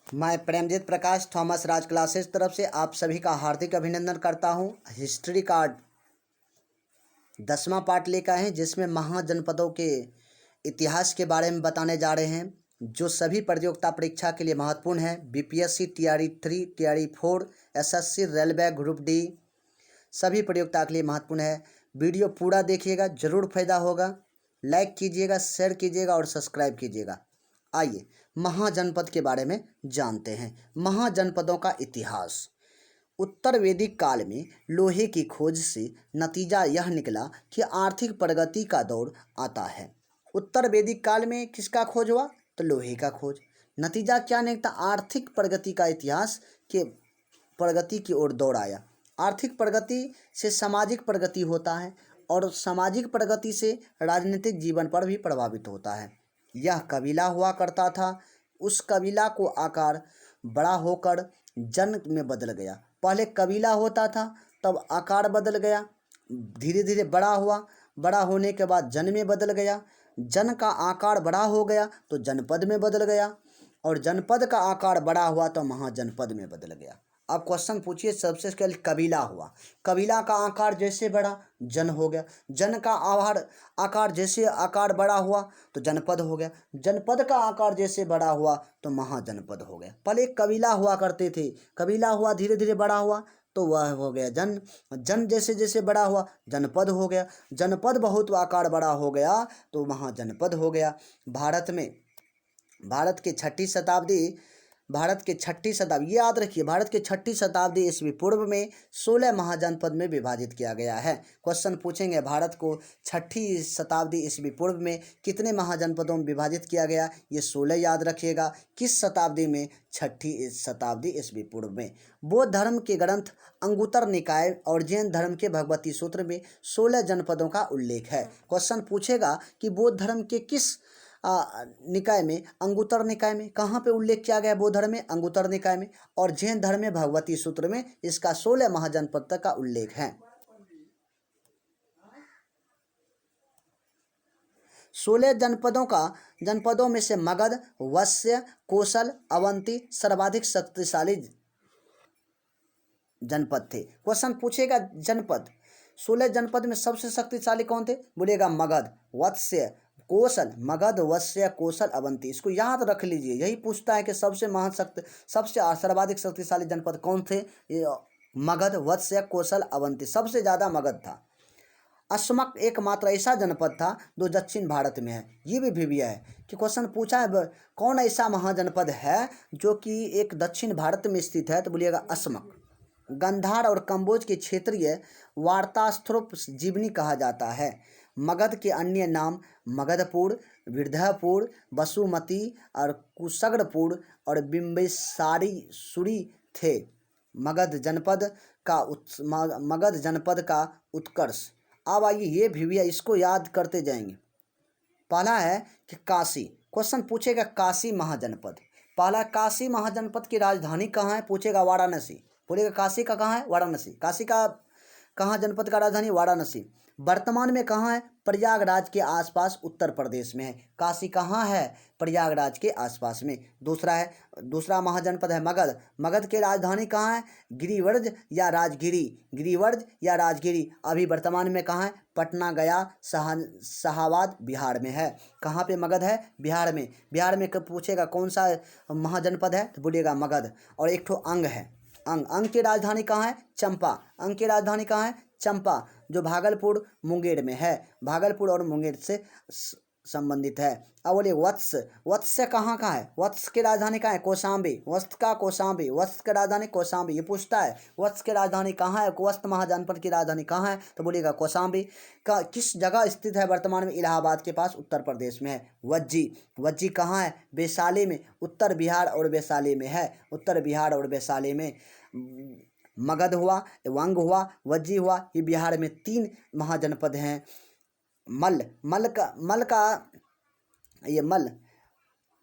मैं प्रेमजीत प्रकाश थॉमस राज क्लासेस तरफ से आप सभी का हार्दिक अभिनंदन करता हूं। हिस्ट्री का 10वां पार्ट लेकर आए हैं जिसमें महाजनपदों के इतिहास के बारे में बताने जा रहे हैं जो सभी प्रतियोगिता परीक्षा के लिए महत्वपूर्ण है। BPSC TRE 3 TRE 4 SSC railway group D सभी प्रतियोगिता के लिए महत्वपूर्ण है। वीडियो पूरा देखिएगा, ज़रूर फायदा होगा। लाइक कीजिएगा, शेयर कीजिएगा और सब्सक्राइब कीजिएगा। आइए महाजनपद के बारे में जानते हैं। महाजनपदों का इतिहास। उत्तर वैदिक काल में लोहे की खोज से नतीजा यह निकला कि आर्थिक प्रगति का दौर आता है। उत्तर वैदिक काल में किसका खोज हुआ? तो लोहे का खोज। नतीजा क्या निकला? आर्थिक प्रगति का इतिहास के प्रगति की ओर दौड़ आया। आर्थिक प्रगति से सामाजिक प्रगति होता है और सामाजिक प्रगति से राजनीतिक जीवन पर भी प्रभावित होता है। यह कबीला हुआ करता था, उस कबीला को आकार बड़ा होकर जन में बदल गया। पहले कबीला होता था, तब आकार बदल गया, धीरे धीरे बड़ा हुआ, बड़ा होने के बाद जन में बदल गया, जन का आकार बड़ा हो गया तो जनपद में बदल गया, और जनपद का आकार बड़ा हुआ तो महाजनपद में बदल गया। अब क्वेश्चन पूछिए, सबसे पहले कबीला हुआ, कबीला का आकार जैसे बढ़ा जन हो गया, जन का आकार जैसे आकार बड़ा हुआ तो जनपद हो गया, जनपद का आकार जैसे बड़ा हुआ तो महाजनपद हो गया। पहले एक कबीला हुआ करते थे, कबीला हुआ, धीरे धीरे बड़ा हुआ तो वह हो गया जन, जन जैसे जैसे बड़ा हुआ जनपद हो गया, जनपद बहुत आकार बड़ा हो गया तो महाजनपद हो गया। भारत के छठी शताब्दी ये याद रखिए, भारत के छठी शताब्दी ईस्वी पूर्व में 16 महाजनपद में विभाजित किया गया है। क्वेश्चन पूछेंगे, भारत को छठी शताब्दी ईस्वी पूर्व में कितने महाजनपदों में विभाजित किया गया? ये 16 याद रखिएगा। किस शताब्दी में? छठी शताब्दी ईस्वी पूर्व में। बौद्ध धर्म के ग्रंथ अंगुत्तर निकाय और जैन धर्म के भगवती सूत्र में 16 जनपदों का उल्लेख है। क्वेश्चन पूछेगा कि बौद्ध धर्म के किस निकाय में, अंगुत्तर निकाय में, कहाँ पे उल्लेख किया गया? बौद्ध धर्म में अंगुत्तर निकाय में, और जैन धर्म में भगवती सूत्र में इसका 16 महाजनपद तक का उल्लेख है। 16 जनपदों में से मगध, वत्स्य, कोसल, अवंती सर्वाधिक शक्तिशाली जनपद थे। क्वेश्चन पूछेगा, जनपद 16 जनपद में सबसे शक्तिशाली कौन थे? बोलेगा मगध, वत्स्य, कोसल, मगध, वत्स्य, कोसल, अवंती। इसको याद रख लीजिए, यही पूछता है कि सबसे सर्वाधिक शक्तिशाली जनपद कौन थे? मगध, वत्स्य, कोसल, अवंती। सबसे ज़्यादा मगध था। अस्मक एकमात्र ऐसा जनपद था जो दक्षिण भारत में है। ये भी है कि क्वेश्चन पूछा है कौन ऐसा महाजनपद है जो कि एक दक्षिण भारत में स्थित है? तो बोलिएगा अस्मक। गंधार और कंबोज के क्षेत्रीय वार्तास्त्रोप जीवनी कहा जाता है। मगध के अन्य नाम मगधपुर, विरधपुर, बसुमती और कुशगढ़पुर और बिम्बिसारी थे। मगध जनपद का उत्कर्ष। अब आइए, ये भी है, इसको याद करते जाएंगे। पहला है कि काशी। क्वेश्चन पूछेगा काशी महाजनपद। पहला, काशी महाजनपद की राजधानी कहाँ है? पूछेगा वाराणसी। बोलेगा काशी का कहाँ है? वाराणसी। काशी का कहाँ जनपद का राजधानी? वाराणसी। वर्तमान में कहाँ है? प्रयागराज के आसपास उत्तर प्रदेश में है। काशी कहाँ है? प्रयागराज के आसपास में। दूसरा महाजनपद है मगध। मगध की राजधानी कहाँ है? गिरिवर्ज या राजगिरी। अभी वर्तमान में कहाँ है? पटना, गया, शाहाबाद बिहार में है। कहाँ पे मगध है? बिहार में। बिहार में कब पूछेगा कौन सा महाजनपद है? तो बोलिएगा मगध। और एक ठो अंग है, अंग की राजधानी कहाँ है? चंपा। अंग की राजधानी कहाँ है? चंपा, जो भागलपुर मुंगेर में है। भागलपुर और मुंगेर से संबंधित है। अब बोलिए वत्स कहाँ का है? वत्स की राजधानी कहाँ है? कौशाम्बी। वत्स की राजधानी कौशाम्बी। ये पूछता है वत्स की राजधानी कहाँ है? वत्स महाजनपद की राजधानी कहाँ है? तो बोलिएगा कौशाम्बी। का किस जगह स्थित है? वर्तमान में इलाहाबाद के पास उत्तर प्रदेश में है। वज्जी कहाँ है? वैशाली में। उत्तर बिहार और वैशाली में है। उत्तर बिहार और वैशाली में। मगध हुआ, वंग हुआ, वज्जी हुआ, ये बिहार में 3 महाजनपद हैं। मल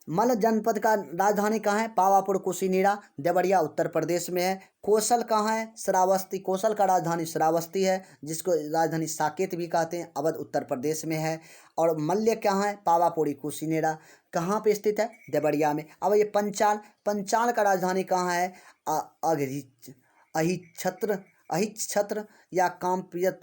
मल जनपद का राजधानी कहाँ है? पावापुर कुशीनेड़ा। देवरिया उत्तर प्रदेश में है। कौशल कहाँ है? श्रावस्ती। कौशल का राजधानी श्रावस्ती है, जिसको राजधानी साकेत भी कहते हैं, अवध उत्तर प्रदेश में है। और मल्य कहाँ है? पावापुरी कुशीनेड़ा। कहाँ पे स्थित है? देवरिया में। अब ये पंचाल, पंचाल का राजधानी कहाँ है? अहिच्छत्र, अहिच्छत्र या कामपियत,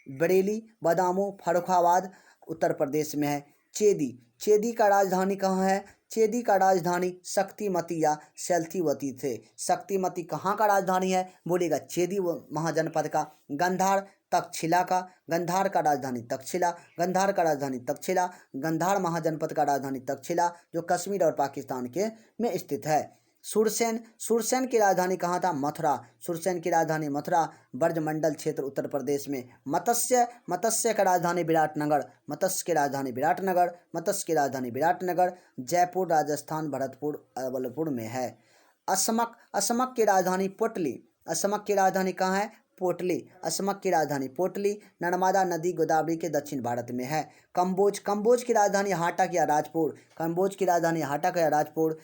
बरेली, बदामू, फर्रुखाबाद उत्तर प्रदेश में है। चेदी, चेदी का राजधानी कहाँ है? चेदी का राजधानी शक्तिमती या शैलतीवती थे। शक्तिमती कहाँ का राजधानी है? बोलेगा चेदी महाजनपद का। गंधार, तक्षशिला का। गंधार का राजधानी तक्षशिला। गंधार का राजधानी तक्षशिला। गंधार महाजनपद का राजधानी तक्षशिला, जो कश्मीर और पाकिस्तान के में स्थित है। सुरसेन, सुरसेन की राजधानी कहाँ था? मथुरा। सुरसेन की राजधानी मथुरा, ब्रजमंडल क्षेत्र उत्तर प्रदेश में। मत्स्य, मत्स्य का राजधानी विराटनगर। मत्स्य की राजधानी विराटनगर। मत्स्य की राजधानी विराटनगर। जयपुर राजस्थान, भरतपुर अवलपुर में है। असमक, असमक की राजधानी पोटली। असमक की राजधानी कहाँ है? पोटली। असमक की राजधानी पोटली, नर्मदा नदी गोदावरी के दक्षिण भारत में है। कंबोज, कंबोज की राजधानी हाटक या राजपुर। कंबोज की राजधानी हाटक या राजपुर।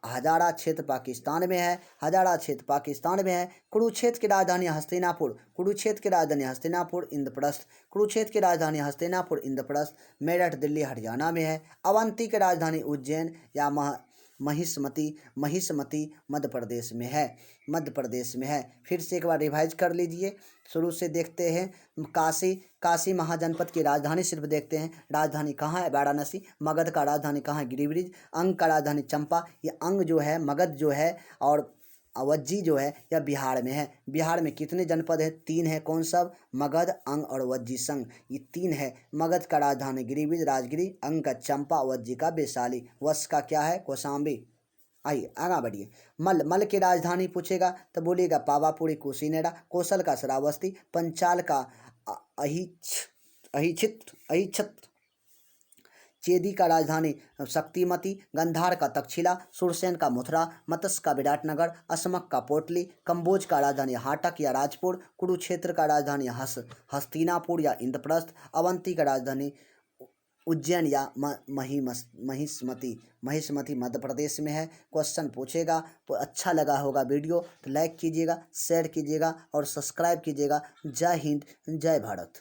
हजारा क्षेत्र पाकिस्तान में है। हजारा क्षेत्र पाकिस्तान में है। कुरुक्षेत्र की राजधानी हस्तिनापुर। कुरुक्षेत्र की राजधानी हस्तिनापुर, इंद्रप्रस्थ। कुरुक्षेत्र की राजधानी हस्तिनापुर, इंद्रप्रस्थ। मेरठ दिल्ली हरियाणा में है। अवंती की राजधानी उज्जैन या महिष्मती, महिष्मती मध्य प्रदेश में है। मध्य प्रदेश में है। फिर से एक बार रिवाइज कर लीजिए, शुरू से देखते हैं। काशी, काशी महाजनपद की राजधानी सिर्फ देखते हैं। राजधानी कहाँ है? वाराणसी। मगध का राजधानी कहाँ है? गिरिब्रिज। अंग का राजधानी चंपा। ये अंग जो है, मगध जो है और अवज्जी जो है यह बिहार में है। बिहार में कितने जनपद है? 3 है। कौन सब? मगध, अंग और वज्जी संघ, ये 3 है। मगध का राजधानी गिरिब्रिज, राजगिरी। अंग का चंपा, वज्जी का वैशाली। वत्स का क्या है? कौशाम्बी। आइए आगे बढ़िए। मल, मल की राजधानी पूछेगा तो बोलिएगा पावापुरी कुशीनेड़ा। कौशल का श्रावस्ती। पंचाल का अहिच्छत्र। चेदी का राजधानी शक्तिमती। गंधार का तक्षशिला। सुरसेन का मथुरा। मत्स्य का विराटनगर। असमक का पोटली। कंबोज का राजधानी हाटक या राजपुर। कुरुक्षेत्र का राजधानी हस्तिनापुर या इंद्रप्रस्थ। अवंती का राजधानी उज्जैन या महिष्मती, महिष्मती मध्य प्रदेश में है। क्वेश्चन पूछेगा तो अच्छा लगा होगा वीडियो तो लाइक कीजिएगा, शेयर कीजिएगा और सब्सक्राइब कीजिएगा। जय हिंद, जय भारत।